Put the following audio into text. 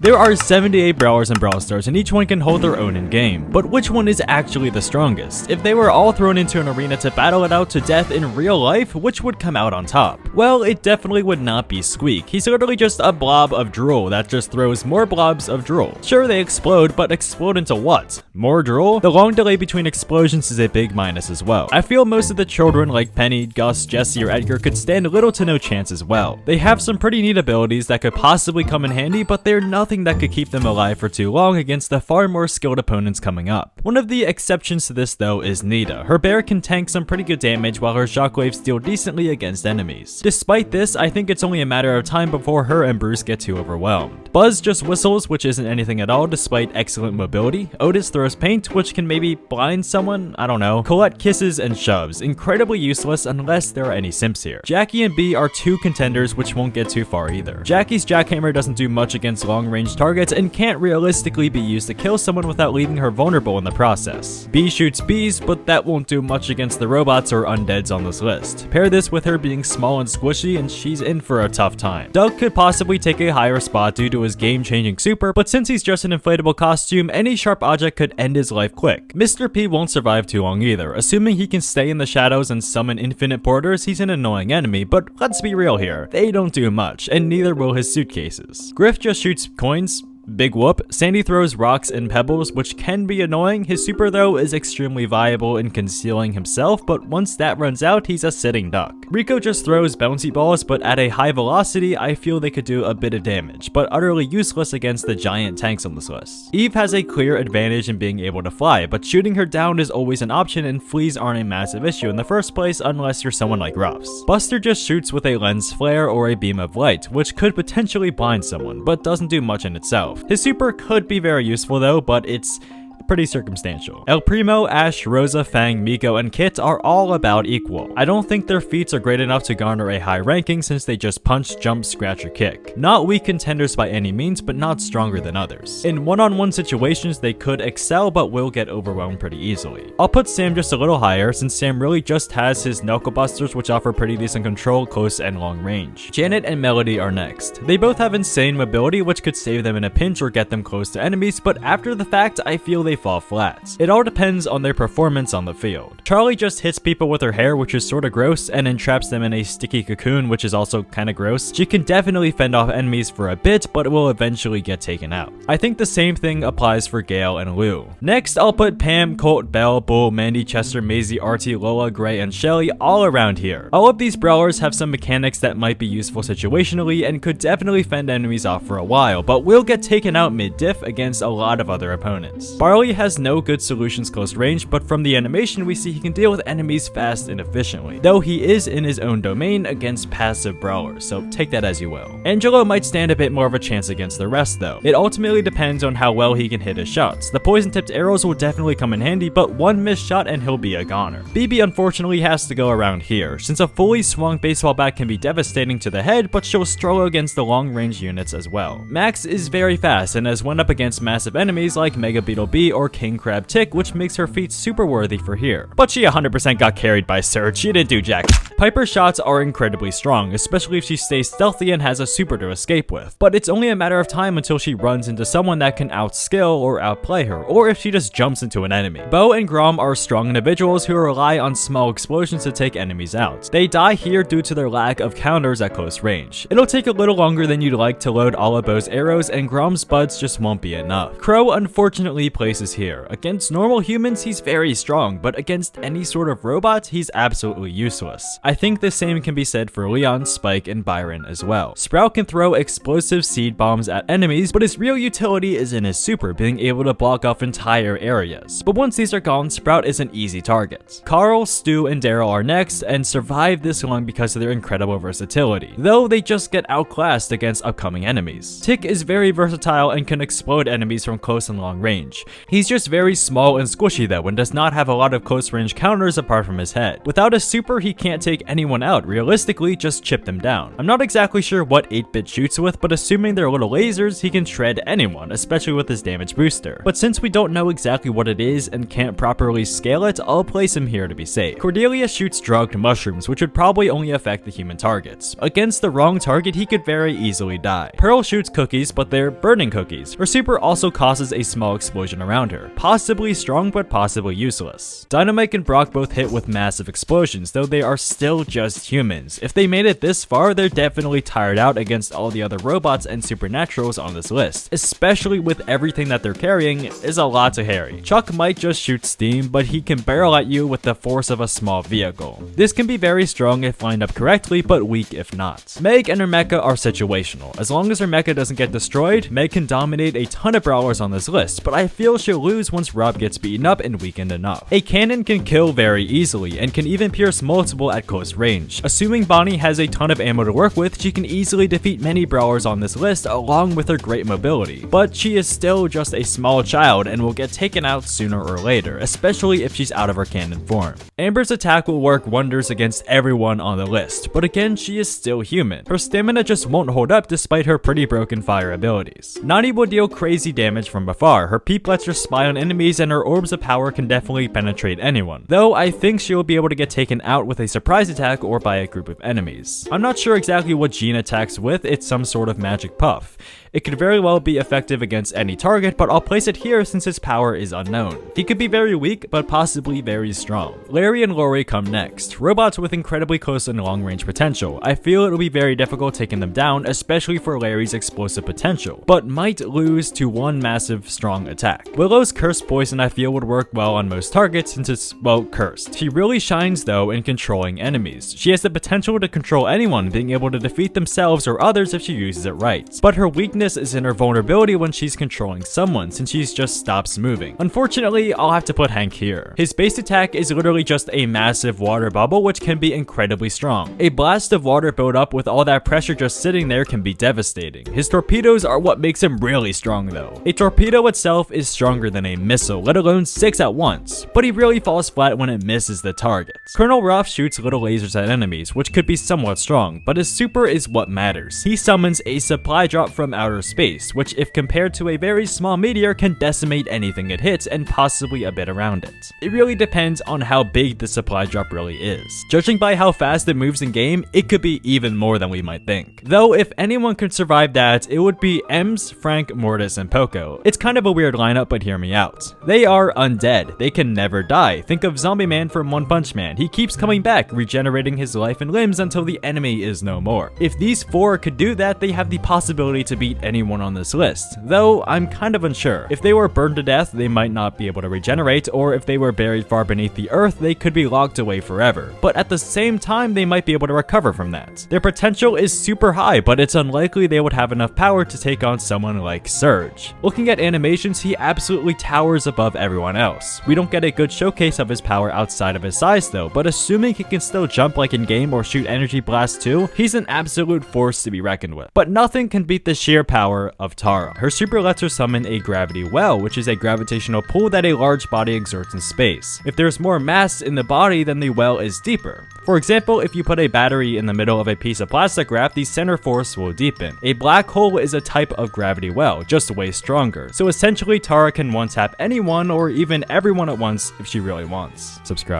There are 78 brawlers in Brawl Stars and each one can hold their own in game, but which one is actually the strongest? If they were all thrown into an arena to battle it out to death in real life, which would come out on top? Well, it definitely would not be Squeak. He's literally just a blob of drool that just throws more blobs of drool. Sure, they explode, but explode into what? More drool? The long delay between explosions is a big minus as well. I feel most of the children like Penny, Gus, Jesse, or Edgar could stand little to no chance as well. They have some pretty neat abilities that could possibly come in handy, but they're nothing that could keep them alive for too long against the far more skilled opponents coming up. One of the exceptions to this though is Nita. Her bear can tank some pretty good damage while her shockwaves deal decently against enemies. Despite this, I think it's only a matter of time before her and Bruce get too overwhelmed. Buzz just whistles, which isn't anything at all despite excellent mobility. Otis throws paint, which can maybe blind someone, I don't know. Colette kisses and shoves, incredibly useless unless there are any simps here. Jackie and B are two contenders which won't get too far either. Jackie's jackhammer doesn't do much against long range targets and can't realistically be used to kill someone without leaving her vulnerable in the process. B shoots bees, but that won't do much against the robots or undeads on this list. Pair this with her being small and squishy and she's in for a tough time. Doug could possibly take a higher spot due to his game-changing super, but since he's just an inflatable costume, any sharp object could end his life quick. Mr. P won't survive too long either. Assuming he can stay in the shadows and summon infinite porters, he's an annoying enemy, but let's be real here. They don't do much, and neither will his suitcases. Griff just shoots coins. Big whoop. Sandy throws rocks and pebbles, which can be annoying. His super though is extremely viable in concealing himself, but once that runs out, he's a sitting duck. Rico just throws bouncy balls, but at a high velocity, I feel they could do a bit of damage, but utterly useless against the giant tanks on this list. Eve has a clear advantage in being able to fly, but shooting her down is always an option and fleas aren't a massive issue in the first place unless you're someone like Ruffs. Buster just shoots with a lens flare or a beam of light, which could potentially blind someone, but doesn't do much in itself. His super could be very useful though, but it's pretty circumstantial. El Primo, Ash, Rosa, Fang, Miko, and Kit are all about equal. I don't think their feats are great enough to garner a high ranking since they just punch, jump, scratch, or kick. Not weak contenders by any means, but not stronger than others. In one-on-one situations, they could excel, but will get overwhelmed pretty easily. I'll put Sam just a little higher, since Sam really just has his knuckle busters, which offer pretty decent control, close, and long range. Janet and Melody are next. They both have insane mobility, which could save them in a pinch or get them close to enemies, but after the fact, I feel they fall flat. It all depends on their performance on the field. Charlie just hits people with her hair, which is sorta gross, and entraps them in a sticky cocoon, which is also kinda gross. She can definitely fend off enemies for a bit, but it will eventually get taken out. I think the same thing applies for Gale and Lou. Next, I'll put Pam, Colt, Belle, Bull, Mandy, Chester, Maisie, Artie, Lola, Gray, and Shelly all around here. All of these brawlers have some mechanics that might be useful situationally and could definitely fend enemies off for a while, but will get taken out mid-diff against a lot of other opponents. Barley has no good solutions close range, but from the animation we see he can deal with enemies fast and efficiently, though he is in his own domain against passive brawlers, so take that as you will. Angelo might stand a bit more of a chance against the rest though. It ultimately depends on how well he can hit his shots. The poison tipped arrows will definitely come in handy, but one missed shot and he'll be a goner. BB unfortunately has to go around here, since a fully swung baseball bat can be devastating to the head, but she'll struggle against the long range units as well. Max is very fast and has went up against massive enemies like Mega Beetle B or King Crab Tick, which makes her feat super worthy for here. But she 100% got carried by Surge. She didn't do jack. Piper's shots are incredibly strong, especially if she stays stealthy and has a super to escape with. But it's only a matter of time until she runs into someone that can outskill or outplay her, or if she just jumps into an enemy. Bo and Grom are strong individuals who rely on small explosions to take enemies out. They die here due to their lack of counters at close range. It'll take a little longer than you'd like to load all of Bo's arrows, and Grom's buds just won't be enough. Crow unfortunately places here. Against normal humans, he's very strong, but against any sort of robot, he's absolutely useless. I think the same can be said for Leon, Spike, and Byron as well. Sprout can throw explosive seed bombs at enemies, but his real utility is in his super, being able to block off entire areas. But once these are gone, Sprout is an easy target. Carl, Stu, and Daryl are next, and survive this long because of their incredible versatility, though they just get outclassed against upcoming enemies. Tick is very versatile and can explode enemies from close and long range. He's just very small and squishy though, and does not have a lot of close range counters apart from his head. Without a super, he can't take anyone out, realistically just chip them down. I'm not exactly sure what 8-bit shoots with, but assuming they're little lasers, he can shred anyone, especially with his damage booster. But since we don't know exactly what it is and can't properly scale it, I'll place him here to be safe. Cordelia shoots drugged mushrooms, which would probably only affect the human targets. Against the wrong target, he could very easily die. Pearl shoots cookies, but they're burning cookies. Her super also causes a small explosion around her. Possibly strong, but possibly useless. Dynamite and Brock both hit with massive explosions, though they are still just humans. If they made it this far, they're definitely tired out against all the other robots and supernaturals on this list, especially with everything that they're carrying is a lot to carry. Chuck might just shoot steam, but he can barrel at you with the force of a small vehicle. This can be very strong if lined up correctly, but weak if not. Meg and her mecha are situational. As long as her mecha doesn't get destroyed, Meg can dominate a ton of brawlers on this list, but I feel she'll lose once Rob gets beaten up and weakened enough. A cannon can kill very easily, and can even pierce multiple at close range. Assuming Bonnie has a ton of ammo to work with, she can easily defeat many brawlers on this list along with her great mobility, but she is still just a small child and will get taken out sooner or later, especially if she's out of her cannon form. Amber's attack will work wonders against everyone on the list, but again, she is still human. Her stamina just won't hold up despite her pretty broken fire abilities. Nani will deal crazy damage from afar. Her peep lets her spy on enemies, and her orbs of power can definitely penetrate anyone, though I think she will be able to get taken out with a surprise attack or by a group of enemies. I'm not sure exactly what Jean attacks with, it's some sort of magic puff. It could very well be effective against any target, but I'll place it here since his power is unknown. He could be very weak, but possibly very strong. Larry and Lori come next. Robots with incredibly close and long range potential. I feel it'll be very difficult taking them down, especially for Larry's explosive potential, but might lose to one massive strong attack. Willow's cursed poison I feel would work well on most targets since it's, well, cursed. She really shines though in controlling enemies. She has the potential to control anyone, being able to defeat themselves or others if she uses it right. But her weakness is in her vulnerability when she's controlling someone, since she just stops moving. Unfortunately, I'll have to put Hank here. His base attack is literally just a massive water bubble, which can be incredibly strong. A blast of water built up with all that pressure just sitting there can be devastating. His torpedoes are what makes him really strong though. A torpedo itself is stronger than a missile, let alone 6 at once, but he really falls flat when it misses the target. Colonel Ruff shoots little lasers at enemies, which could be somewhat strong, but his super is what matters. He summons a supply drop from outer space, which if compared to a very small meteor can decimate anything it hits and possibly a bit around it. It really depends on how big the supply drop really is. Judging by how fast it moves in game, it could be even more than we might think. Though if anyone could survive that, it would be Ems, Frank, Mortis, and Poco. It's kind of a weird lineup, but hear me out. They are undead. They can never die. Think of Zombie Man from One Punch Man. He keeps coming back, regenerating his life and limbs until the enemy is no more. If these 4 could do that, they have the possibility to beat anyone on this list, though I'm kind of unsure. If they were burned to death, they might not be able to regenerate, or if they were buried far beneath the earth, they could be locked away forever. But at the same time, they might be able to recover from that. Their potential is super high, but it's unlikely they would have enough power to take on someone like Surge. Looking at animations, he absolutely towers above everyone else. We don't get a good showcase of his power outside of his size though, but assuming he can still jump like in game or shoot energy blasts too, he's an absolute force to be reckoned with. But nothing can beat the sheer power of Tara. Her super lets her summon a gravity well, which is a gravitational pull that a large body exerts in space. If there's more mass in the body, then the well is deeper. For example, if you put a battery in the middle of a piece of plastic wrap, the center force will deepen. A black hole is a type of gravity well, just way stronger. So essentially, Tara can one-tap anyone or even everyone at once if she really wants. Subscribe.